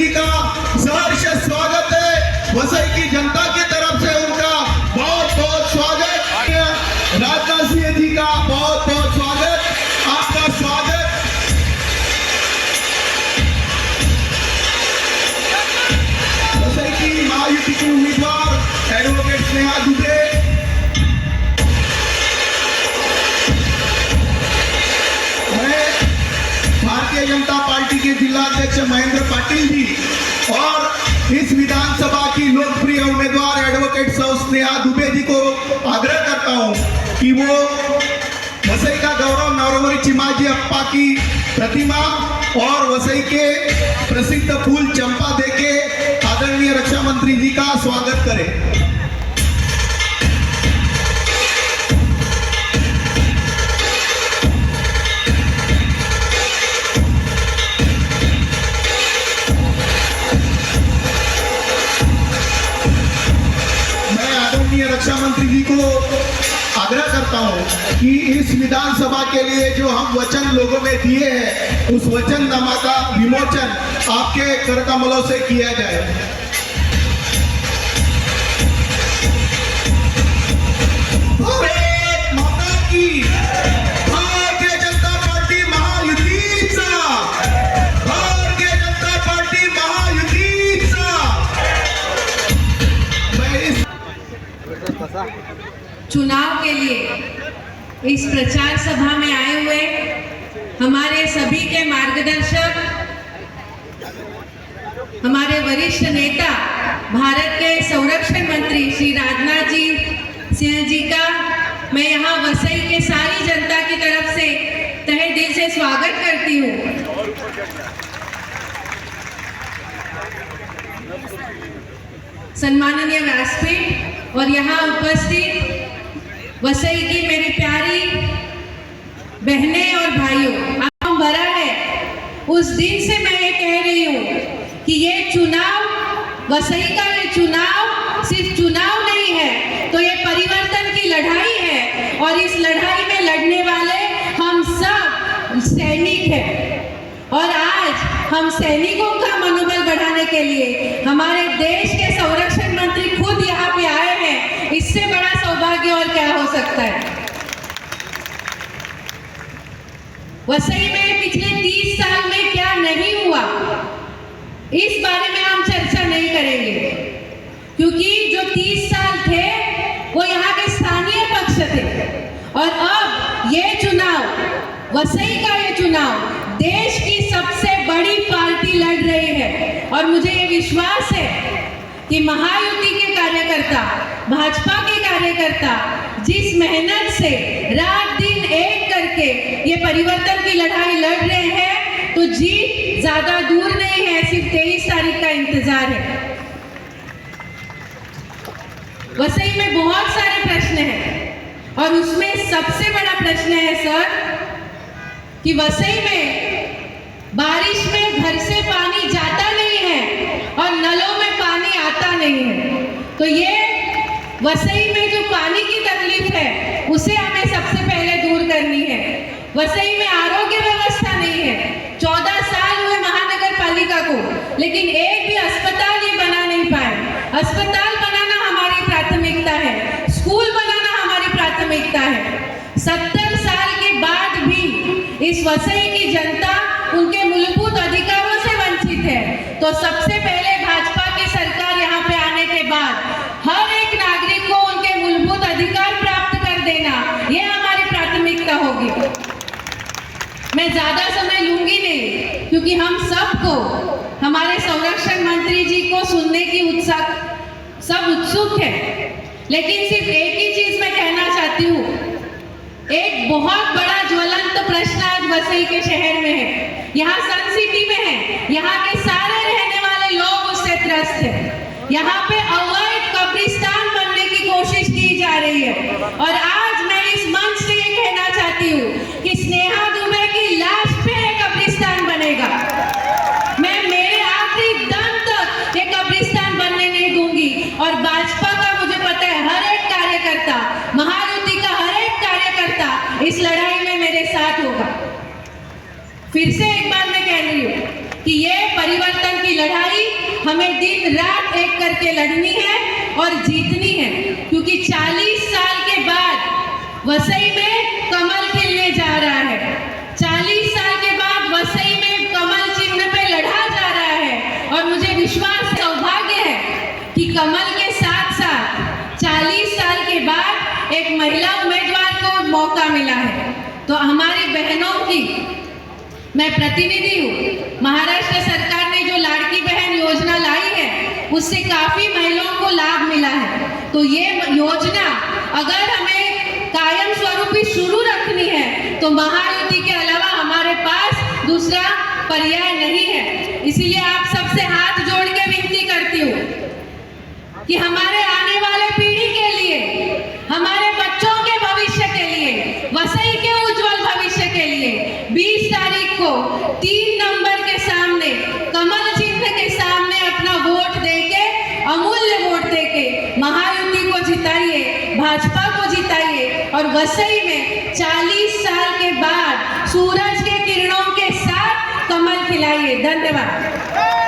जी का सहर्ष स्वागत है। वसई की जनता की तरफ से उनका बहुत बहुत स्वागत। राजनाथ सिंह जी का बहुत बहुत स्वागत। आपका स्वागत। वसई की महायुति की उम्मीदवार एडवोकेट स्नेहा दुबे, भारतीय जनता पार्टी के जिला अध्यक्ष महेंद्र पाटिल जी और इस विधानसभा की लोकप्रिय उम्मीदवार एडवोकेट सौ स्नेहा दुबे जी को आग्रह करता हूं कि वो वसई का गौरव नरहरि चिमाजी अप्पा की प्रतिमा और वसई के प्रसिद्ध फूल चंपा देके आदरणीय रक्षा मंत्री जी का स्वागत करें। रक्षा मंत्री जी को आग्रह करता हूं कि इस विधानसभा के लिए जो हम वचन लोगों में दिए हैं उस वचननामा का विमोचन आपके कर कमलों से किया जाए। भारत माता की, भारतीय जनता पार्टी महायुतीचा, भारतीय जनता पार्टी महायुतीचा। चुनाव के लिए इस प्रचार सभा में आए हुए हमारे सभी के मार्गदर्शक, हमारे वरिष्ठ नेता भारत के संरक्षण मंत्री श्री राजनाथ सिंह जी का मैं यहाँ वसई के सारी जनता की तरफ से तहे दिल से स्वागत करती हूँ। सम्माननीय व्यासपीठ और यहाँ उपस्थित वसई की मेरी प्यारी बहनें और भाइयों, आप भरा है उस दिन से मैं ये कह रही हूँ कि ये चुनाव, वसई का ये चुनाव सिर्फ चुनाव नहीं है, तो ये परिवर्तन की लड़ाई है और इस लड़ाई में लड़ने वाले हम सब सैनिक हैं। और आज हम सैनिकों का मनोबल बढ़ाने के लिए हमारे देश के संरक्षण मंत्री खुद यहाँ पे आए हैं, इससे बड़ा सौभाग्य और क्या हो सकता है। वसई में पिछले 30 साल में क्या नहीं हुआ, इस बारे में हम चर्चा नहीं करेंगे, क्योंकि जो 30 साल थे वो यहाँ के स्थानीय पक्ष थे और अब ये चुनाव, वसई का ये चुनाव देश की सबसे बड़ी पार्टी लड़ रही है। और मुझे ये विश्वास है कि महायुति के कार्यकर्ता, भाजपा के कार्यकर्ता जिस मेहनत से रात दिन एक करके ये परिवर्तन की लड़ाई लड़ रहे हैं, तो जीत ज्यादा दूर नहीं है, सिर्फ 23 तारीख का इंतजार है। वसई में बहुत सारे प्रश्न हैं और उसमें सबसे बड़ा प्रश्न है सर कि वसई में बारिश में घर से पानी जाता नहीं है और नलों में पानी आता नहीं है। तो ये वसई में जो पानी की तकलीफ है उसे हमें सबसे पहले दूर करनी है। वसई में आरोग्य व्यवस्था नहीं है, 14 साल हुए महानगर पालिका को, लेकिन एक भी अस्पताल ये बना नहीं पाए। अस्पताल बनाना हमारी प्राथमिकता है, स्कूल बनाना हमारी प्राथमिकता है। 70 साल के बाद भी इस वसई की जनता उनके मूलभूत अधिकारों से वंचित है। तो सबसे पहले भाजपा की सरकार यहाँ पे आने के बाद हर एक नागरिक को उनके मूलभूत अधिकार प्राप्त कर देना, ये हमारी प्राथमिकता होगी। मैं ज्यादा समय लूंगी नहीं, क्योंकि हम सबको, हमारे संरक्षण मंत्री जी को सुनने की सब उत्सुक है। लेकिन सिर्फ एक ही चीज मैं कहना चाहती हूँ, एक बहुत बड़ा ज्वलंत प्रश्न आज वसई के शहर में है, यहाँ सन सिटी में है, यहाँ के सारे रहने वाले लोग उससे त्रस्त हैं। यहाँ पे अवैध कब्रिस्तान बनने की कोशिश की जा रही है और आज मैं इस मंच से ये कहना चाहती हूँ कि स्नेहा दुबे की लाश पे ये कब्रिस्तान बनेगा। मैं मेरे आखिरी दम तक ये कब्रिस्तान बनने नहीं दूंगी और भाजपा का, मुझे पता है, हर एक कार्यकर्ता, महायुति का हर एक कार्यकर्ता इस लड़ाई में मेरे साथ होगा। फिर से एक बार मैं कह रही हूँ कि ये परिवर्तन की लड़ाई हमें दिन रात एक करके लड़नी है और जीतनी है, क्योंकि 40 साल के बाद वसई में कमल खिलने जा रहा है। 40 साल के बाद वसई में कमल चिन्ह पे लड़ा जा रहा है और मुझे विश्वास सौभाग्य है कि कमल के साथ साथ 40 साल के बाद एक महिला उम्मीदवार को मौका मिला है। तो हमारी बहनों की मैं प्रतिनिधि हूँ। महाराष्ट्र सरकार ने जो लाड़की बहन योजना लाई है उससे काफी महिलाओं को लाभ मिला है। तो ये योजना अगर हमें कायम स्वरूपी शुरू रखनी है तो महायुति के अलावा हमारे पास दूसरा पर्याय नहीं है। इसीलिए आप सबसे हाथ जोड़ के विनती करती हूँ कि हमारे आने वाले पीढ़ी के लिए, हमारे बच्चों के भविष्य के लिए, वसई के उज्जवल भविष्य के लिए 20 तारीख को 3 नंबर के सामने कमल चिन्ह के सामने अपना वोट देके, अमूल्य वोट देके महायुति को जिताइए, भाजपा को जिताइए और वसई में 40 साल के बाद सूरज के किरणों के साथ कमल खिलाइए। धन्यवाद।